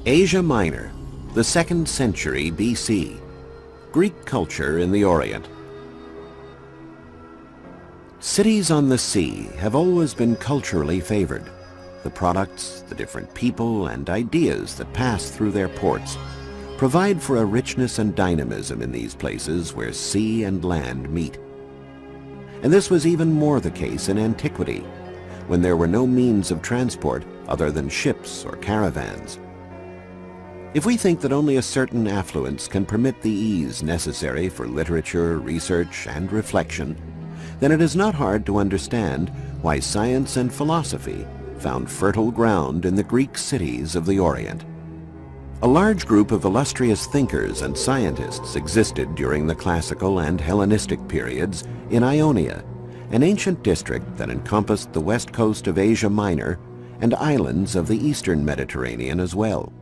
Asia Minor, the 2nd century BC. Greek culture in the Orient. Cities on the sea have always been culturally favored. The products, the different people and ideas that pass through their ports provide for a richness and dynamism in these places where sea and land meet. And this was even more the case in antiquity, when there were no means of transport other than ships or caravans. If we think that only a certain affluence can permit the ease necessary for literature, research, and reflection, then it is not hard to understand why science and philosophy found fertile ground in the Greek cities of the Orient. A large group of illustrious thinkers and scientists existed during the classical and Hellenistic periods in Ionia, an ancient district that encompassed the west coast of Asia Minor and islands of the eastern Mediterranean as well.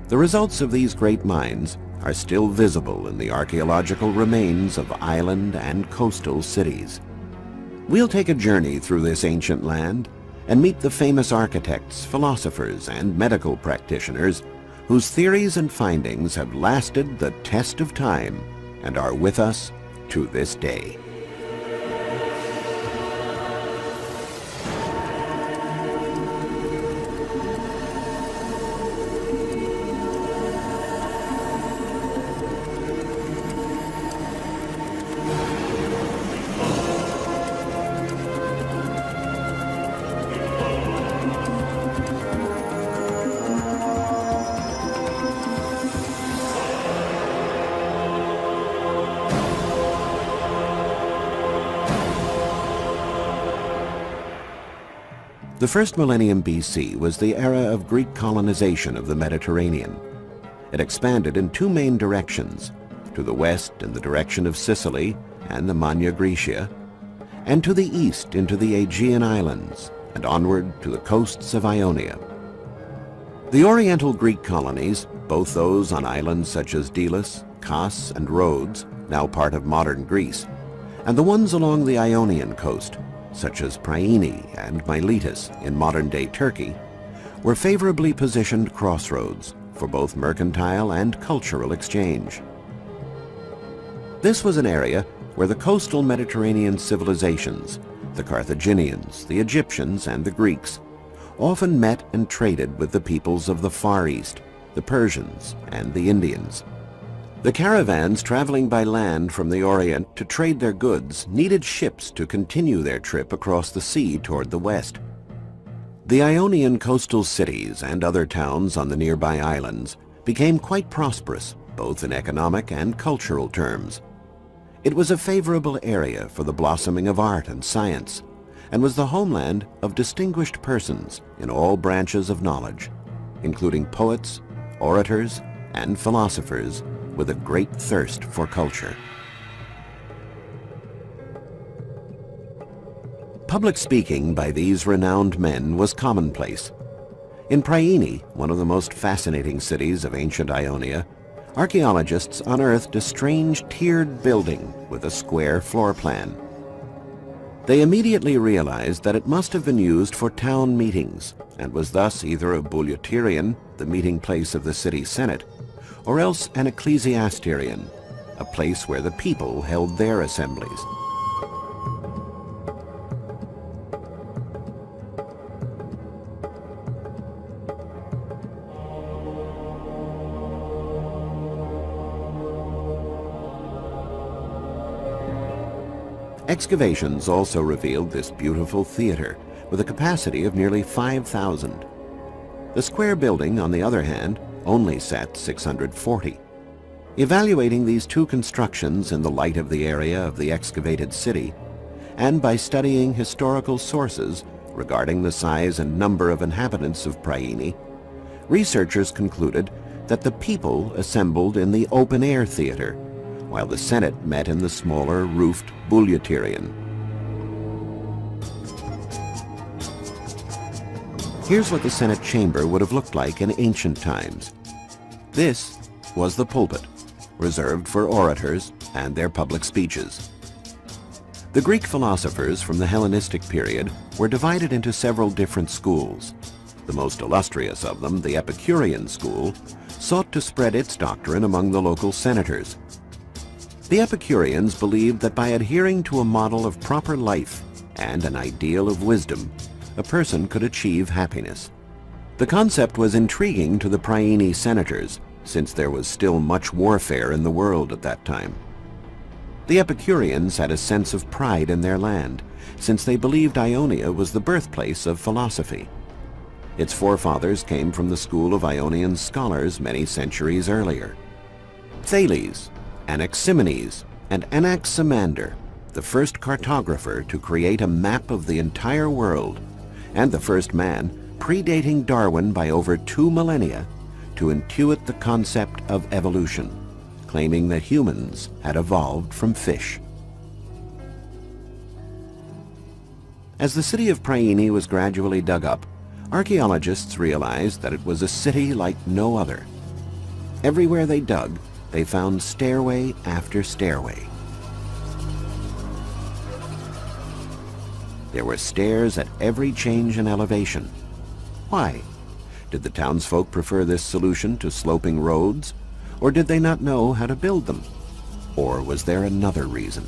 The results of these great minds are still visible in the archaeological remains of island and coastal cities. We'll take a journey through this ancient land and meet the famous architects, philosophers, and medical practitioners whose theories and findings have lasted the test of time and are with us to this day. The first millennium BC was the era of Greek colonization of the Mediterranean. It expanded in two main directions, to the west in the direction of Sicily and the Magna Graecia, and to the east into the Aegean Islands and onward to the coasts of Ionia. The Oriental Greek colonies, both those on islands such as Delos, Kos, and Rhodes, now part of modern Greece, and the ones along the Ionian coast, such as Priene and Miletus in modern-day Turkey, were favorably positioned crossroads for both mercantile and cultural exchange. This was an area where the coastal Mediterranean civilizations, the Carthaginians, the Egyptians, and the Greeks, often met and traded with the peoples of the Far East, the Persians, and the Indians. The caravans traveling by land from the Orient to trade their goods needed ships to continue their trip across the sea toward the west. The Ionian coastal cities and other towns on the nearby islands became quite prosperous, both in economic and cultural terms. It was a favorable area for the blossoming of art and science, and was the homeland of distinguished persons in all branches of knowledge, including poets, orators, and philosophers with a great thirst for culture. Public speaking by these renowned men was commonplace. In Priene, one of the most fascinating cities of ancient Ionia, archaeologists unearthed a strange tiered building with a square floor plan. They immediately realized that it must have been used for town meetings and was thus either a bouleuterion, the meeting place of the city senate, or else an ecclesiasterion, a place where the people held their assemblies. Excavations also revealed this beautiful theater with a capacity of nearly 5,000. The square building, on the other hand, only sat 640. Evaluating these two constructions in the light of the area of the excavated city, and by studying historical sources regarding the size and number of inhabitants of Priene, researchers concluded that the people assembled in the open-air theater, while the Senate met in the smaller roofed bouleuterion. Here's what the Senate chamber would have looked like in ancient times. This was the pulpit, reserved for orators and their public speeches. The Greek philosophers from the Hellenistic period were divided into several different schools. The most illustrious of them, the Epicurean school, sought to spread its doctrine among the local senators. The Epicureans believed that by adhering to a model of proper life and an ideal of wisdom, a person could achieve happiness. The concept was intriguing to the Priene senators, since there was still much warfare in the world at that time. The Epicureans had a sense of pride in their land, since they believed Ionia was the birthplace of philosophy. Its forefathers came from the school of Ionian scholars many centuries earlier. Thales, Anaximenes, and Anaximander, the first cartographer to create a map of the entire world, and the first man, predating Darwin by over 2 millennia, to intuit the concept of evolution, claiming that humans had evolved from fish. As the city of Priene was gradually dug up, archaeologists realized that it was a city like no other. Everywhere they dug, they found stairway after stairway. There were stairs at every change in elevation. Why? Did the townsfolk prefer this solution to sloping roads, or did they not know how to build them? Or was there another reason?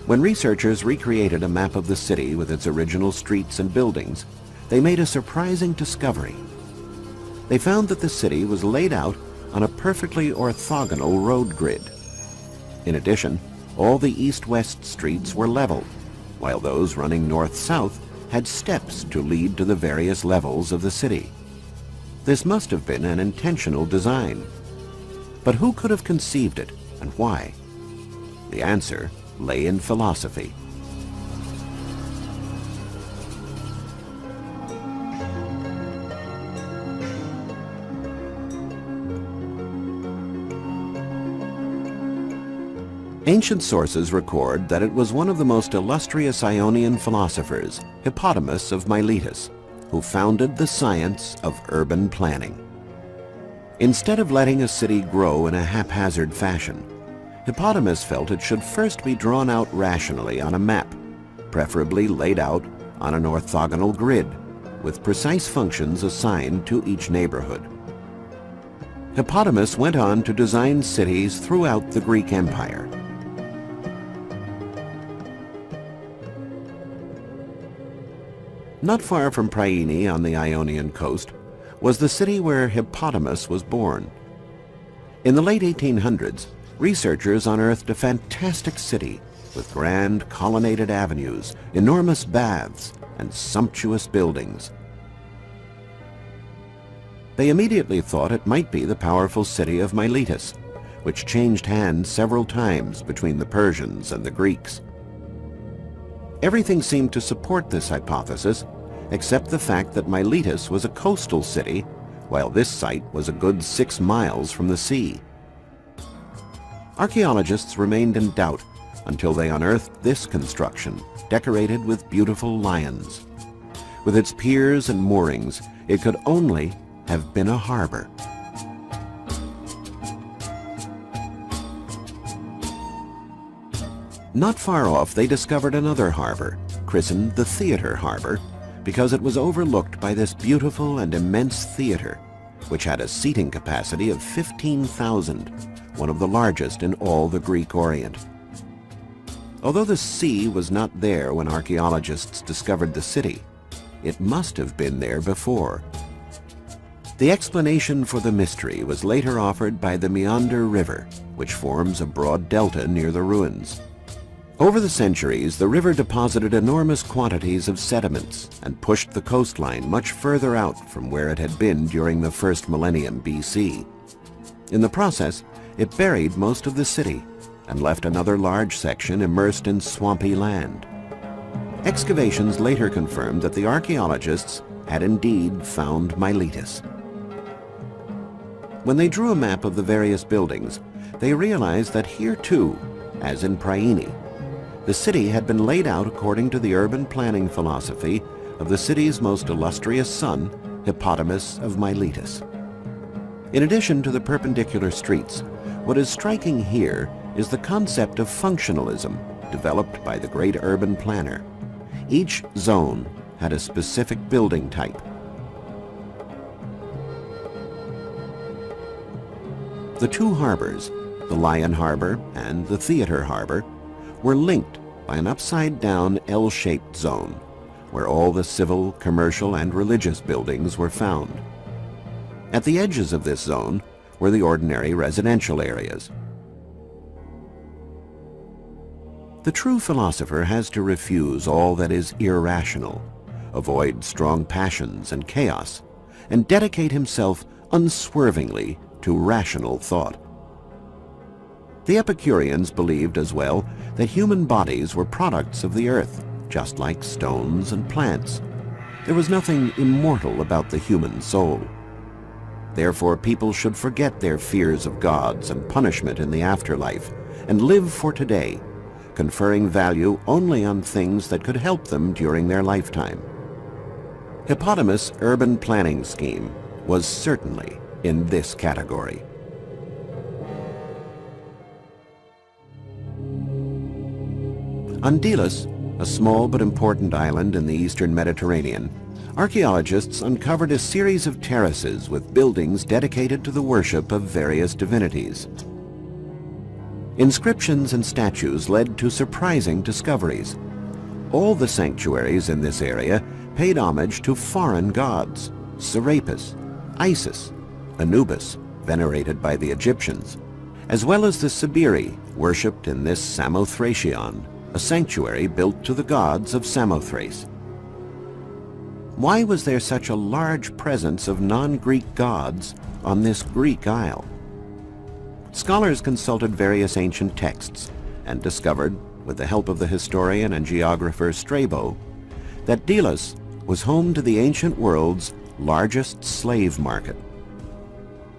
When researchers recreated a map of the city with its original streets and buildings, they made a surprising discovery. They found that the city was laid out on a perfectly orthogonal road grid. In addition, all the east-west streets were level, while those running north-south had steps to lead to the various levels of the city. This must have been an intentional design. But who could have conceived it, and why? The answer lay in philosophy. Ancient sources record that it was one of the most illustrious Ionian philosophers, Hippodamus of Miletus, who founded the science of urban planning. Instead of letting a city grow in a haphazard fashion, Hippodamus felt it should first be drawn out rationally on a map, preferably laid out on an orthogonal grid, with precise functions assigned to each neighborhood. Hippodamus went on to design cities throughout the Greek Empire. Not far from Priene on the Ionian coast was the city where Hippodamus was born. In the late 1800s, researchers unearthed a fantastic city with grand colonnaded avenues, enormous baths, and sumptuous buildings. They immediately thought it might be the powerful city of Miletus, which changed hands several times between the Persians and the Greeks. Everything seemed to support this hypothesis, except the fact that Miletus was a coastal city, while this site was a good 6 miles from the sea. Archaeologists remained in doubt until they unearthed this construction, decorated with beautiful lions. With its piers and moorings, it could only have been a harbor. Not far off, they discovered another harbor, christened the Theater Harbor, because it was overlooked by this beautiful and immense theater, which had a seating capacity of 15,000, one of the largest in all the Greek Orient. Although the sea was not there when archaeologists discovered the city, it must have been there before. The explanation for the mystery was later offered by the Meander River, which forms a broad delta near the ruins. Over the centuries, the river deposited enormous quantities of sediments and pushed the coastline much further out from where it had been during the first millennium BC. In the process, it buried most of the city and left another large section immersed in swampy land. Excavations later confirmed that the archaeologists had indeed found Miletus. When they drew a map of the various buildings, they realized that here too, as in Priene, the city had been laid out according to the urban planning philosophy of the city's most illustrious son, Hippodamus of Miletus. In addition to the perpendicular streets, what is striking here is the concept of functionalism developed by the great urban planner. Each zone had a specific building type. The two harbors, the Lion Harbor and the Theater Harbor, were linked by an upside-down L-shaped zone, where all the civil, commercial, and religious buildings were found. At the edges of this zone were the ordinary residential areas. The true philosopher has to refuse all that is irrational, avoid strong passions and chaos, and dedicate himself unswervingly to rational thought. The Epicureans believed as well that human bodies were products of the earth, just like stones and plants. There was nothing immortal about the human soul. Therefore, people should forget their fears of gods and punishment in the afterlife and live for today, conferring value only on things that could help them during their lifetime. Hippodamus' urban planning scheme was certainly in this category. On Delos, a small but important island in the eastern Mediterranean, archaeologists uncovered a series of terraces with buildings dedicated to the worship of various divinities. Inscriptions and statues led to surprising discoveries. All the sanctuaries in this area paid homage to foreign gods: Serapis, Isis, Anubis, venerated by the Egyptians, as well as the Sabiri, worshipped in this Samothracion, a sanctuary built to the gods of Samothrace. Why was there such a large presence of non-Greek gods on this Greek isle? Scholars consulted various ancient texts and discovered, with the help of the historian and geographer Strabo, that Delos was home to the ancient world's largest slave market.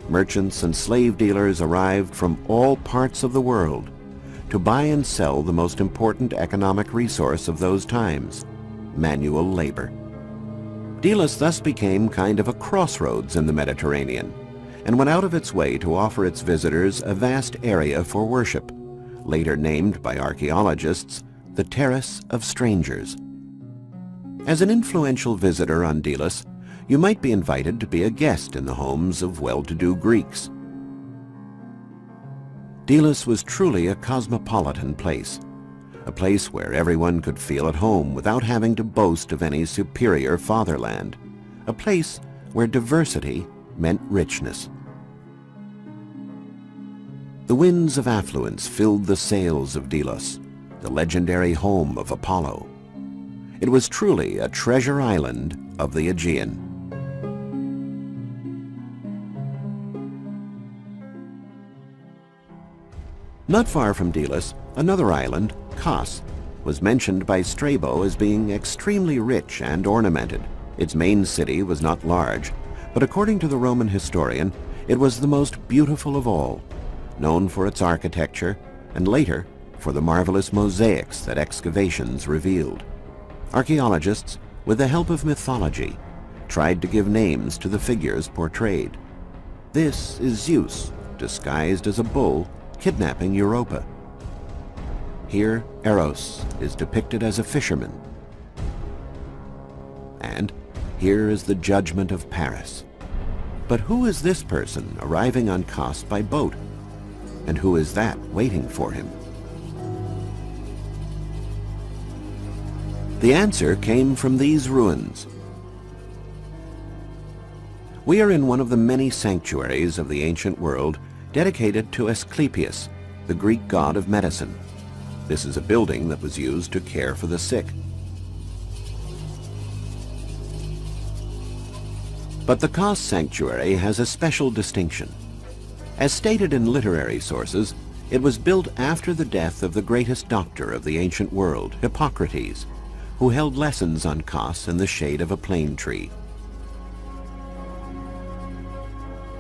Merchants and slave dealers arrived from all parts of the world to buy and sell the most important economic resource of those times: manual labor. Delos thus became kind of a crossroads in the Mediterranean, and went out of its way to offer its visitors a vast area for worship, later named by archaeologists the Terrace of Strangers. As an influential visitor on Delos, you might be invited to be a guest in the homes of well-to-do Greeks. Delos was truly a cosmopolitan place, a place where everyone could feel at home without having to boast of any superior fatherland, a place where diversity meant richness. The winds of affluence filled the sails of Delos, the legendary home of Apollo. It was truly a treasure island of the Aegean. Not far from Delos, another island, Kos, was mentioned by Strabo as being extremely rich and ornamented. Its main city was not large, but according to the Roman historian, it was the most beautiful of all, known for its architecture, and later for the marvelous mosaics that excavations revealed. Archaeologists, with the help of mythology, tried to give names to the figures portrayed. This is Zeus, disguised as a bull, kidnapping Europa. Here, Eros is depicted as a fisherman. And here is the judgment of Paris. But who is this person arriving on Kos by boat? And who is that waiting for him? The answer came from these ruins. We are in one of the many sanctuaries of the ancient world dedicated to Asclepius, the Greek god of medicine. This is a building that was used to care for the sick. But the Kos sanctuary has a special distinction. As stated in literary sources, it was built after the death of the greatest doctor of the ancient world, Hippocrates, who held lessons on Kos in the shade of a plane tree.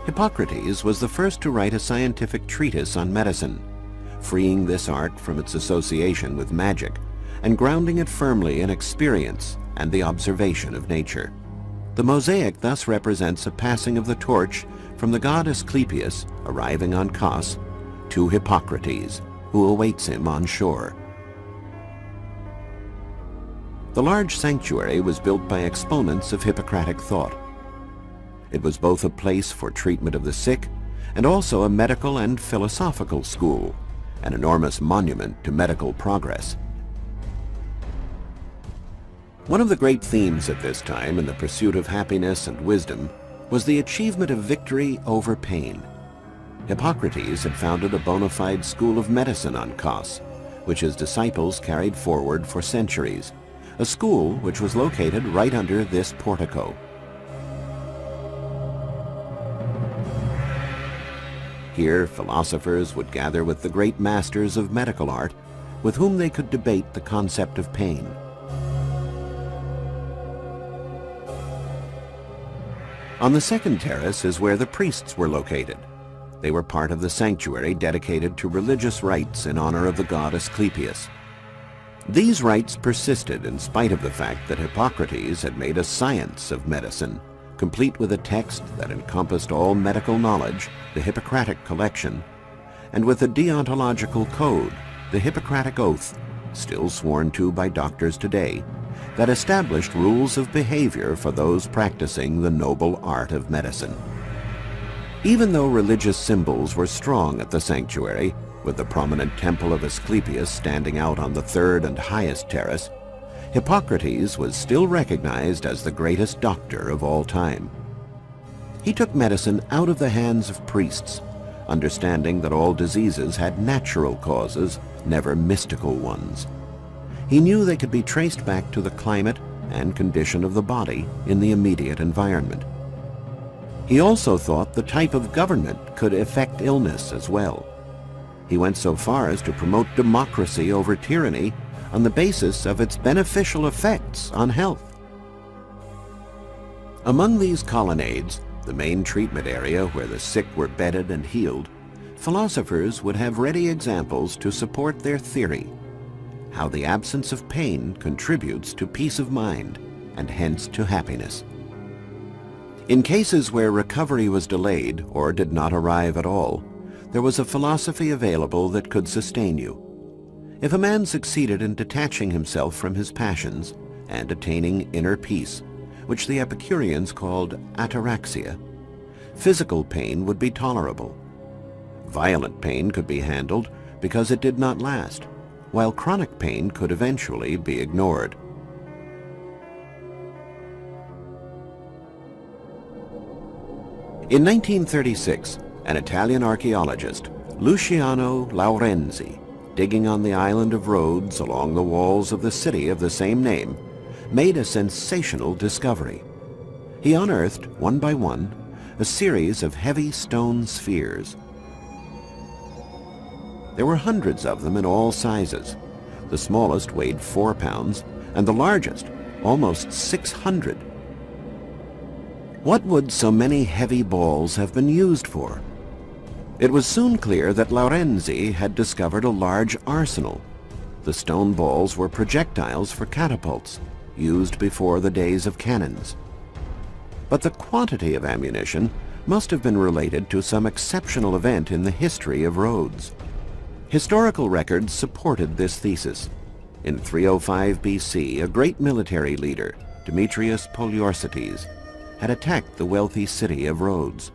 Hippocrates was the first to write a scientific treatise on medicine, freeing this art from its association with magic and grounding it firmly in experience and the observation of nature. The mosaic thus represents a passing of the torch from the god Asclepius arriving on Kos to Hippocrates, who awaits him on shore. The large sanctuary was built by exponents of Hippocratic thought. It was both a place for treatment of the sick and also a medical and philosophical school, an enormous monument to medical progress. One of the great themes at this time in the pursuit of happiness and wisdom was the achievement of victory over pain. Hippocrates had founded a bona fide school of medicine on Kos, which his disciples carried forward for centuries, a school which was located right under this portico. Here, philosophers would gather with the great masters of medical art, with whom they could debate the concept of pain. On the second terrace is where the priests were located. They were part of the sanctuary dedicated to religious rites in honor of the god Asclepius. These rites persisted in spite of the fact that Hippocrates had made a science of medicine, complete with a text that encompassed all medical knowledge, the Hippocratic collection, and with a deontological code, the Hippocratic Oath, still sworn to by doctors today, that established rules of behavior for those practicing the noble art of medicine. Even though religious symbols were strong at the sanctuary, with the prominent temple of Asclepius standing out on the third and highest terrace, Hippocrates was still recognized as the greatest doctor of all time. He took medicine out of the hands of priests, understanding that all diseases had natural causes, never mystical ones. He knew they could be traced back to the climate and condition of the body in the immediate environment. He also thought the type of government could affect illness as well. He went so far as to promote democracy over tyranny on the basis of its beneficial effects on health. Among these colonnades, the main treatment area where the sick were bedded and healed, philosophers would have ready examples to support their theory, how the absence of pain contributes to peace of mind and hence to happiness. In cases where recovery was delayed or did not arrive at all, there was a philosophy available that could sustain you. If a man succeeded in detaching himself from his passions and attaining inner peace, which the Epicureans called ataraxia, physical pain would be tolerable. Violent pain could be handled because it did not last, while chronic pain could eventually be ignored. In 1936, an Italian archaeologist, Luciano Laurenzi, digging on the island of Rhodes along the walls of the city of the same name, made a sensational discovery. He unearthed, one by one, a series of heavy stone spheres. There were hundreds of them in all sizes. The smallest weighed 4 pounds, and the largest, almost 600. What would so many heavy balls have been used for? It was soon clear that Laurenzi had discovered a large arsenal. The stone balls were projectiles for catapults, used before the days of cannons. But the quantity of ammunition must have been related to some exceptional event in the history of Rhodes. Historical records supported this thesis. In 305 BC, a great military leader, Demetrius Poliorcetes, had attacked the wealthy city of Rhodes.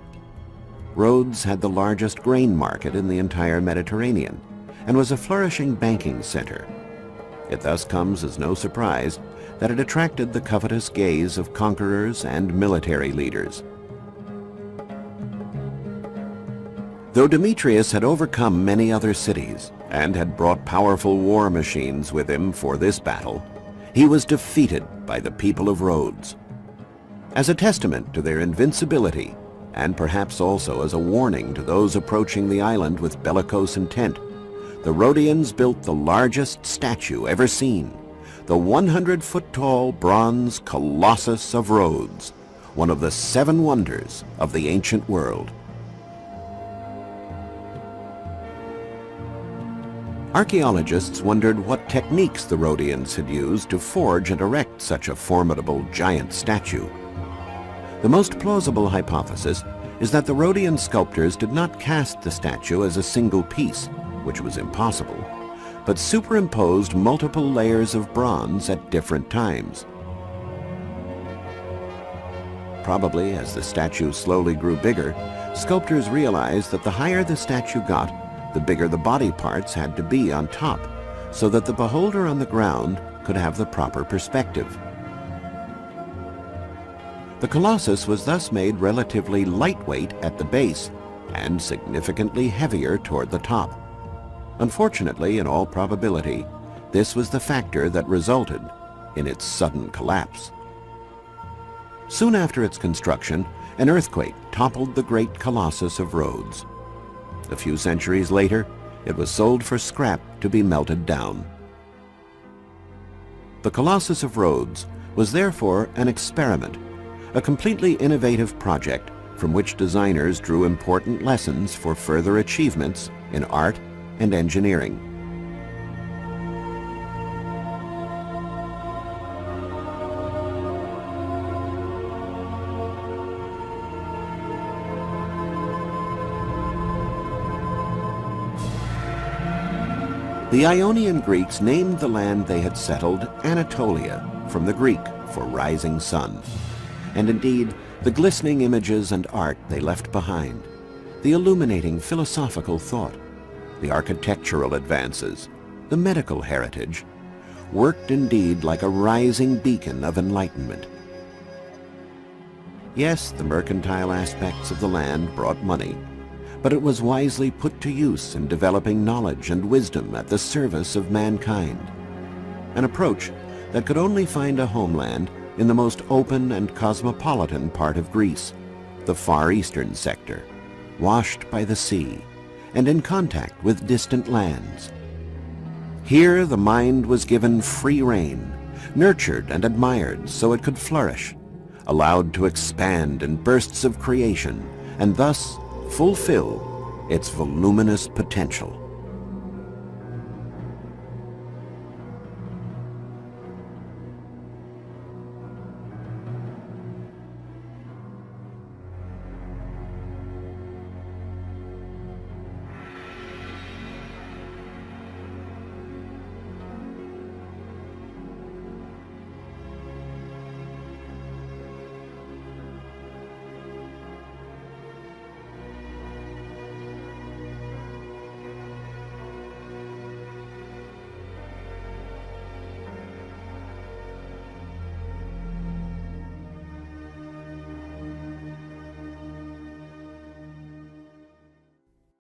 Rhodes had the largest grain market in the entire Mediterranean and was a flourishing banking center. It thus comes as no surprise that it attracted the covetous gaze of conquerors and military leaders. Though Demetrius had overcome many other cities and had brought powerful war machines with him for this battle, he was defeated by the people of Rhodes. As a testament to their invincibility, and perhaps also as a warning to those approaching the island with bellicose intent, the Rhodians built the largest statue ever seen, the 100-foot-tall bronze Colossus of Rhodes, one of the 7 wonders of the ancient world. Archaeologists wondered what techniques the Rhodians had used to forge and erect such a formidable giant statue. The most plausible hypothesis is that the Rhodian sculptors did not cast the statue as a single piece, which was impossible, but superimposed multiple layers of bronze at different times. Probably as the statue slowly grew bigger, sculptors realized that the higher the statue got, the bigger the body parts had to be on top, so that the beholder on the ground could have the proper perspective. The Colossus was thus made relatively lightweight at the base and significantly heavier toward the top. Unfortunately, in all probability, this was the factor that resulted in its sudden collapse. Soon after its construction, an earthquake toppled the great Colossus of Rhodes. A few centuries later, it was sold for scrap to be melted down. The Colossus of Rhodes was therefore an experiment, a completely innovative project from which designers drew important lessons for further achievements in art and engineering. The Ionian Greeks named the land they had settled Anatolia, from the Greek for rising sun. And indeed, the glistening images and art they left behind, the illuminating philosophical thought, the architectural advances, the medical heritage, worked indeed like a rising beacon of enlightenment. Yes, the mercantile aspects of the land brought money, but it was wisely put to use in developing knowledge and wisdom at the service of mankind, an approach that could only find a homeland in the most open and cosmopolitan part of Greece, the Far Eastern sector, washed by the sea and in contact with distant lands. Here the mind was given free rein, nurtured and admired so it could flourish, allowed to expand in bursts of creation, and thus fulfill its voluminous potential.